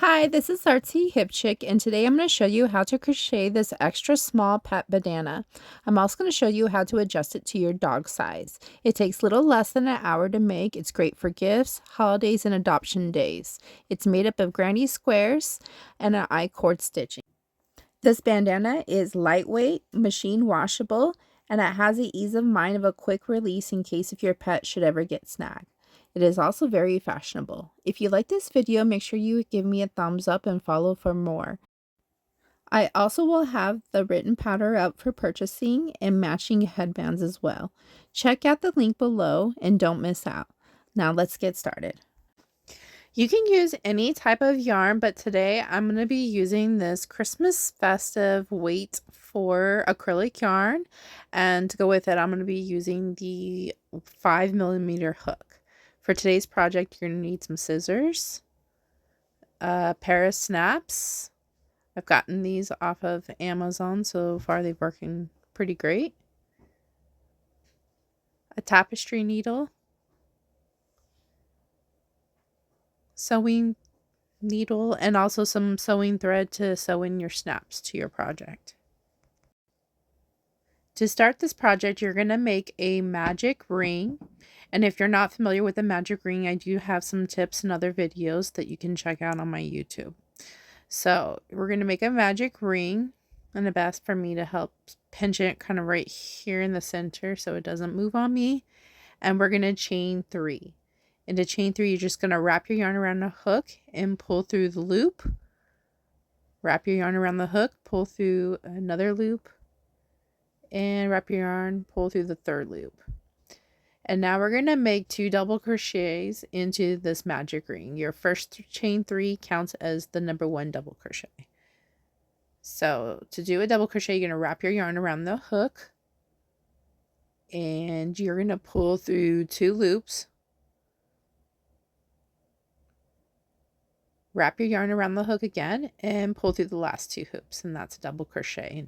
Hi, this is Artsy Hip Chick, and today I'm going to show you how to crochet this extra small pet bandana. I'm also going to show you how to adjust it to your dog size. It takes little less than an hour to make. It's great for gifts, holidays, and adoption days. It's made up of granny squares and an I-cord stitching. This bandana is lightweight, machine washable, and it has the ease of mind of a quick release in case if your pet should ever get snagged. It is also very fashionable. If you like this video, make sure you give me a thumbs up and follow for more. I also will have the written pattern up for purchasing and matching headbands as well. Check out the link below and don't miss out. Now let's get started. You can use any type of yarn, but today I'm going to be using this Christmas festive weight for acrylic yarn, and to go with it I'm going to be using the 5mm hook. For today's project you're going to need some scissors, a pair of snaps. I've gotten these off of Amazon, so far they're working pretty great. A tapestry needle, sewing needle, and also some sewing thread to sew in your snaps to your project. To start this project, you're going to make a magic ring. And if you're not familiar with the magic ring, I do have some tips and other videos that you can check out on my YouTube. So we're going to make a magic ring, and the best for me to help pinch it kind of right here in the center so it doesn't move on me. And we're going to chain 3. And to chain 3, you're just going to wrap your yarn around a hook and pull through the loop. Wrap your yarn around the hook, pull through another loop, and wrap your yarn, pull through the third loop. And now we're going to make 2 double crochets into this magic ring. Your first chain 3 counts as the number 1 double crochet. So to do a double crochet, you're going to wrap your yarn around the hook, and you're going to pull through 2 loops. Wrap your yarn around the hook again and pull through the last 2 hoops, and that's a double crochet.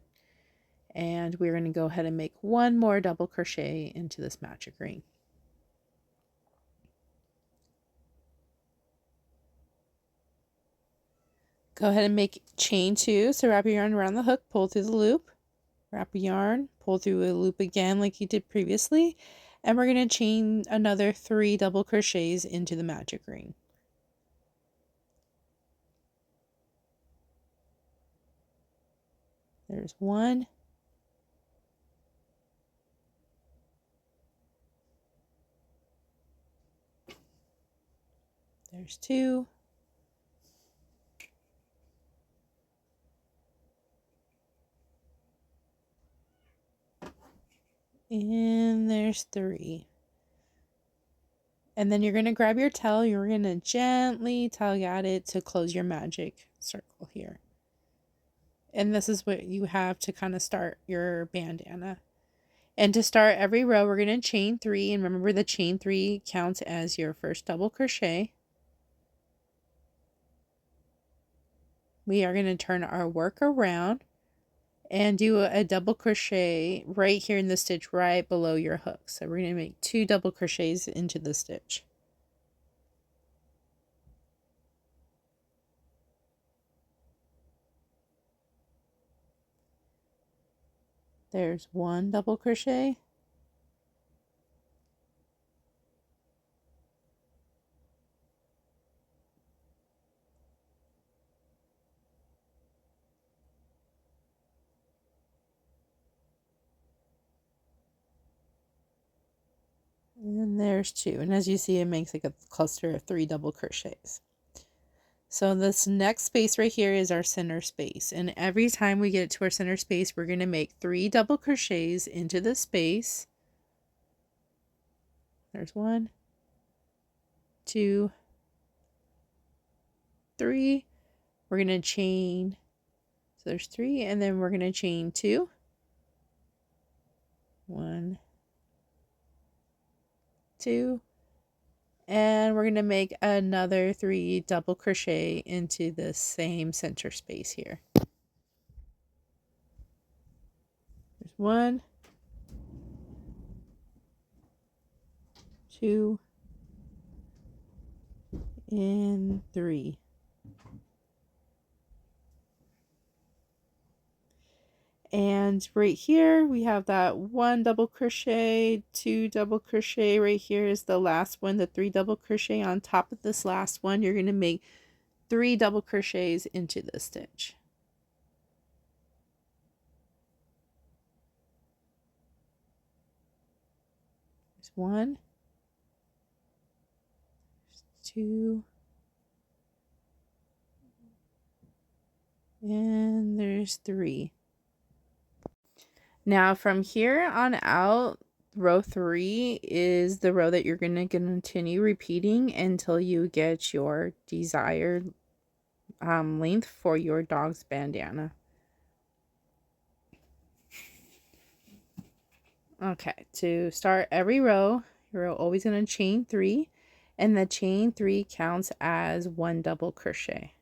And we're going to go ahead and make 1 more double crochet into this magic ring. Go ahead and make chain 2. So wrap your yarn around the hook, pull through the loop, wrap a yarn, pull through a loop again like you did previously, and we're going to chain another 3 double crochets into the magic ring. There's 1. There's 2. And there's 3. And then you're going to grab your tail, you're going to gently tug at it to close your magic circle here. And this is what you have to kind of start your bandana. And to start every row, we're going to chain 3. And remember, the chain 3 counts as your first double crochet. We are going to turn our work around and do a double crochet right here in the stitch right below your hook. So we're going to make 2 double crochets into the stitch. There's 1 double crochet. And then there's 2. And as you see, it makes like a cluster of 3 double crochets. So this next space right here is our center space. And every time we get to our center space, we're going to make 3 double crochets into the space. There's 1, 2, 3. We're going to chain. So there's 3, and then we're going to chain 2. 1, 2. And we're going to make another 3 double crochet into the same center space here. There's 1, 2, and 3. And right here we have that 1 double crochet, 2 double crochet. Right here is the last one, the 3 double crochet. On top of this last one, you're going to make 3 double crochets into the stitch. There's 1, 2, and there's 3. Now from here on out, row 3 is the row that you're going to continue repeating until you get your desired length for your dog's bandana. Okay, to start every row, you're always going to chain 3, and the chain 3 counts as 1 double crochet.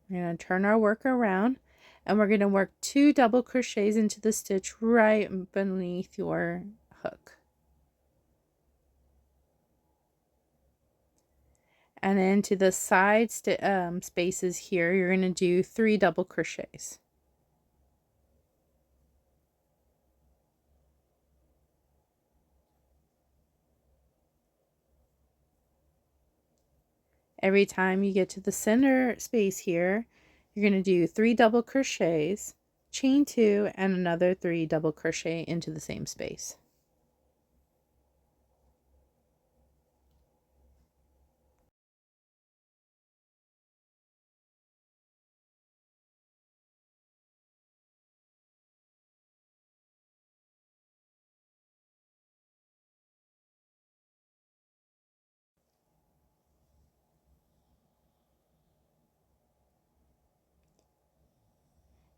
We're going to turn our work around, and we're going to work 2 double crochets into the stitch right beneath your hook. And into the side spaces here, you're going to do 3 double crochets. Every time you get to the center space here, you're going to do 3 double crochets, chain 2, and another 3 double crochet into the same space.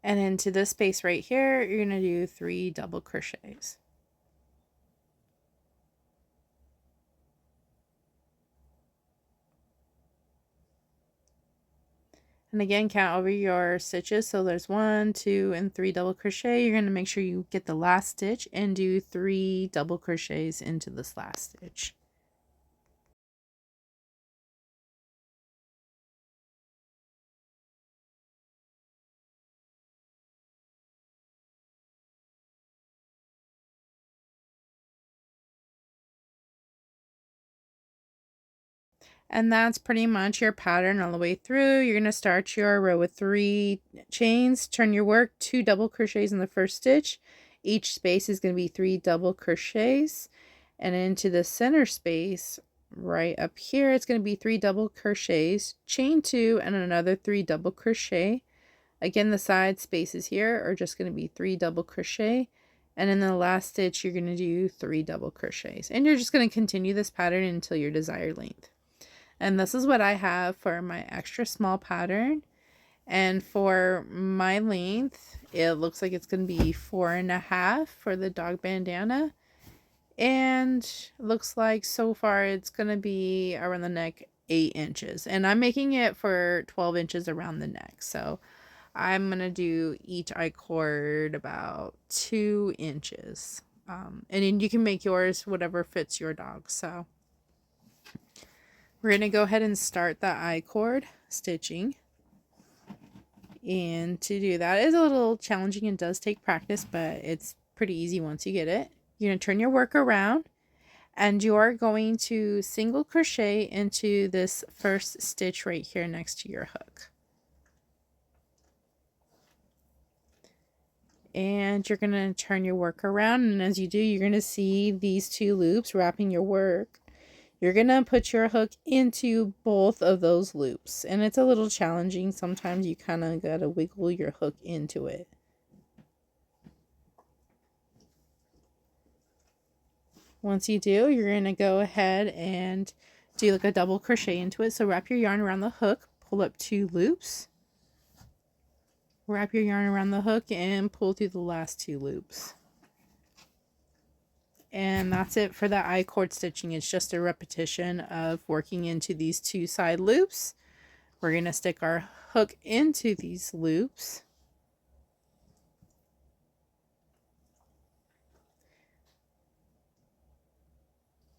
And into this space right here, you're going to do 3 double crochets. And again, count over your stitches. So there's 1, 2, and 3 double crochet. You're going to make sure you get the last stitch and do 3 double crochets into this last stitch. And that's pretty much your pattern all the way through. You're going to start your row with 3 chains, turn your work, 2 double crochets in the first stitch. Each space is going to be 3 double crochets. And into the center space right up here, it's going to be 3 double crochets, chain 2, and another 3 double crochet. Again, the side spaces here are just going to be 3 double crochet. And in the last stitch, you're going to do 3 double crochets. And you're just going to continue this pattern until your desired length. And this is what I have for my extra small pattern. And for my length, it looks like it's going to be 4.5 for the dog bandana. And looks like so far it's going to be around the neck 8 inches. And I'm making it for 12 inches around the neck. So I'm going to do each I-cord about 2 inches. And then you can make yours whatever fits your dog. So we're going to go ahead and start the I-cord stitching. And to do that is a little challenging and does take practice, but it's pretty easy once you get it. You're going to turn your work around and you're going to single crochet into this first stitch right here next to your hook. And you're going to turn your work around, and as you do, you're going to see these 2 loops wrapping your work. You're going to put your hook into both of those loops, and it's a little challenging. Sometimes you kind of got to wiggle your hook into it. Once you do, you're going to go ahead and do like a double crochet into it. So wrap your yarn around the hook, pull up 2 loops, wrap your yarn around the hook, and pull through the last 2 loops. And that's it for the I-cord stitching. It's just a repetition of working into these 2 side loops. We're going to stick our hook into these loops.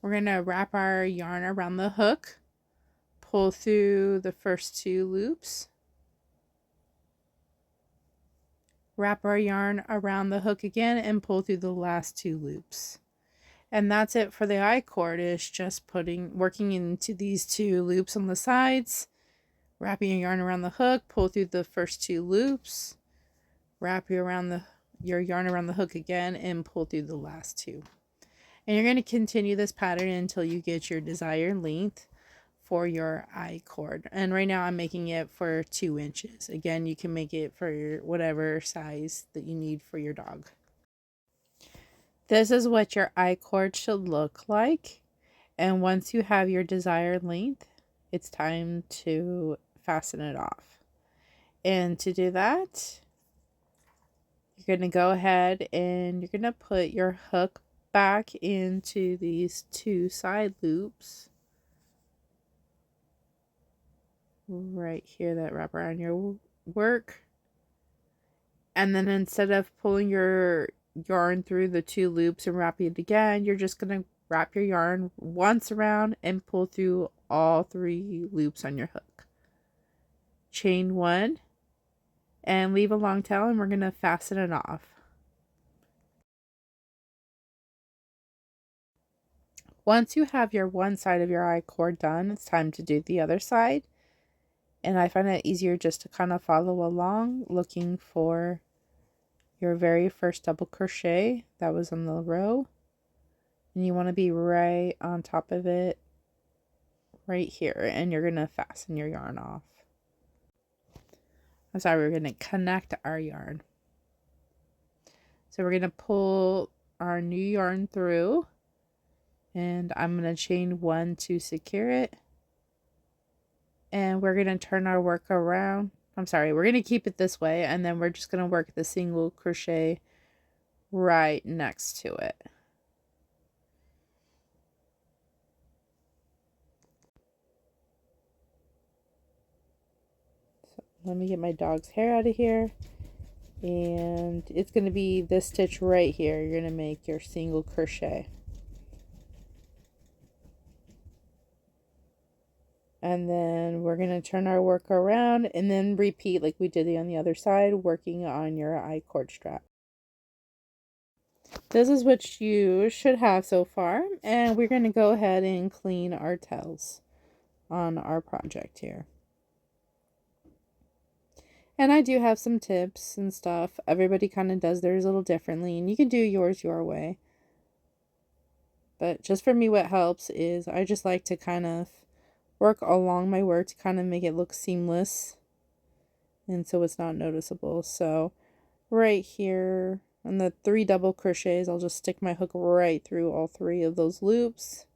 We're going to wrap our yarn around the hook, pull through the first 2 loops, Wrap our yarn around the hook again and pull through the last 2 loops. And that's it for the I-cord, is just working into these 2 loops on the sides, wrapping your yarn around the hook, pull through the first 2 loops, wrap your yarn around the hook again and pull through the last 2. And you're going to continue this pattern until you get your desired length for your I-cord. And right now I'm making it for 2 inches. Again, you can make it for whatever size that you need for your dog. This is what your I-cord should look like. And once you have your desired length, it's time to fasten it off. And to do that, you're going to go ahead and you're going to put your hook back into these 2 side loops right here that wrap around your work. And then instead of pulling your yarn through the 2 loops and wrapping it again, you're just going to wrap your yarn once around and pull through all 3 loops on your hook. Chain 1 and leave a long tail, and we're going to fasten it off. Once you have your one side of your I-cord done, it's time to do the other side. And I find it easier just to kind of follow along, looking for your very first double crochet that was on the row. And you want to be right on top of it, right here. And you're going to fasten your yarn off. I'm sorry, we're going to connect our yarn. So we're going to pull our new yarn through. And I'm going to chain 1 to secure it. And we're going to turn our work around. I'm sorry, we're going to keep it this way, and then we're just going to work the single crochet right next to it. So let me get my dog's hair out of here. And it's going to be this stitch right here. You're going to make your single crochet. And then we're going to turn our work around and then repeat like we did on the other side, working on your I-cord strap. This is what you should have so far. And we're going to go ahead and clean our tails on our project here. And I do have some tips and stuff. Everybody kind of does theirs a little differently, and you can do yours your way. But just for me, what helps is I just like to kind of work along my work to kind of make it look seamless, and so it's not noticeable. So right here on the 3 double crochets, I'll just stick my hook right through all 3 of those loops,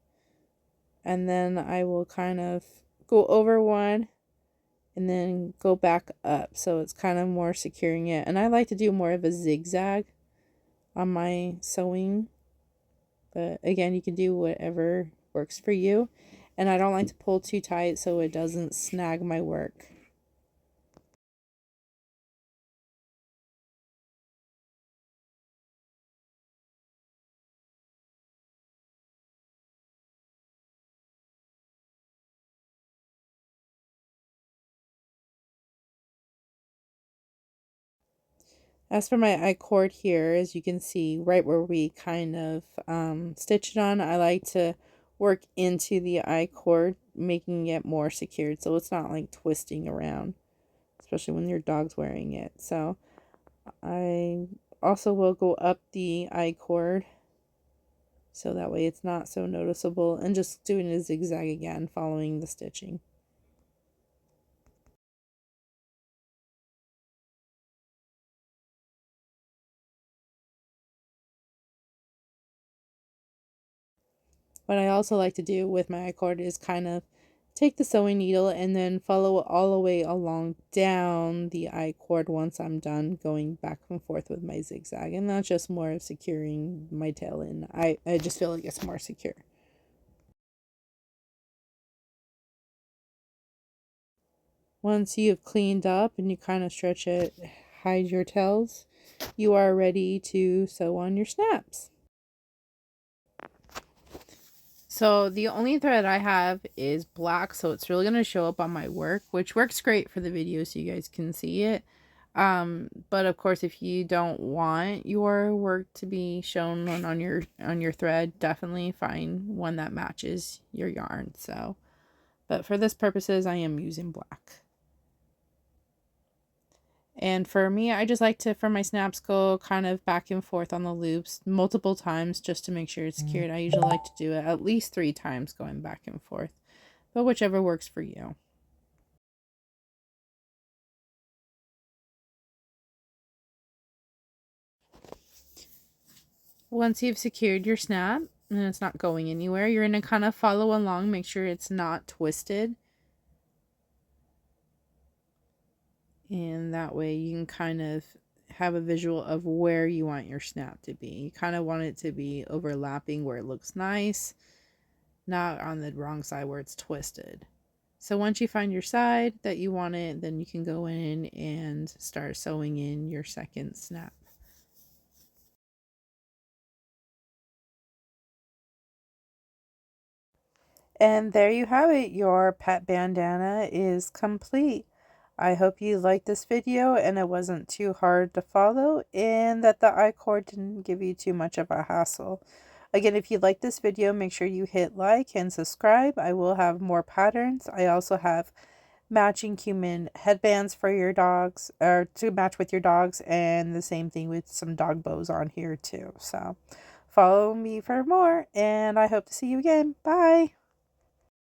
and then I will kind of go over one and then go back up, so it's kind of more securing it. And I like to do more of a zigzag on my sewing, but again, you can do whatever works for you. And I don't like to pull too tight so it doesn't snag my work. As for my I-cord here, as you can see, right where we kind of stitched it on, I like to work into the I-cord, making it more secured so it's not like twisting around, especially when your dog's wearing it. So I also will go up the I-cord so that way it's not so noticeable, and just doing a zigzag again, following the stitching. What I also like to do with my I-cord is kind of take the sewing needle and then follow all the way along down the I-cord once I'm done going back and forth with my zigzag. And that's just more of securing my tail in. I just feel like it's more secure. Once you've cleaned up and you kind of stretch it, hide your tails, you are ready to sew on your snaps. So the only thread I have is black, so it's really going to show up on my work, which works great for the video so you guys can see it. But of course, if you don't want your work to be shown on your thread, definitely find one that matches your yarn. So, but for this purposes, I am using black. And for me, I just like to, for my snaps, go kind of back and forth on the loops multiple times just to make sure it's secured. I usually like to do it at least 3 times going back and forth, but whichever works for you. Once you've secured your snap and it's not going anywhere, you're going to kind of follow along, make sure it's not twisted. And that way you can kind of have a visual of where you want your snap to be. You kind of want it to be overlapping where it looks nice, not on the wrong side where it's twisted. So once you find your side that you want it, then you can go in and start sewing in your second snap. And there you have it. Your pet bandana is complete. I hope you liked this video and it wasn't too hard to follow and that the I-cord didn't give you too much of a hassle. Again, if you like this video, make sure you hit like and subscribe. I will have more patterns. I also have matching cumin headbands for your dogs, or to match with your dogs, and the same thing with some dog bows on here too. So follow me for more, and I hope to see you again. Bye!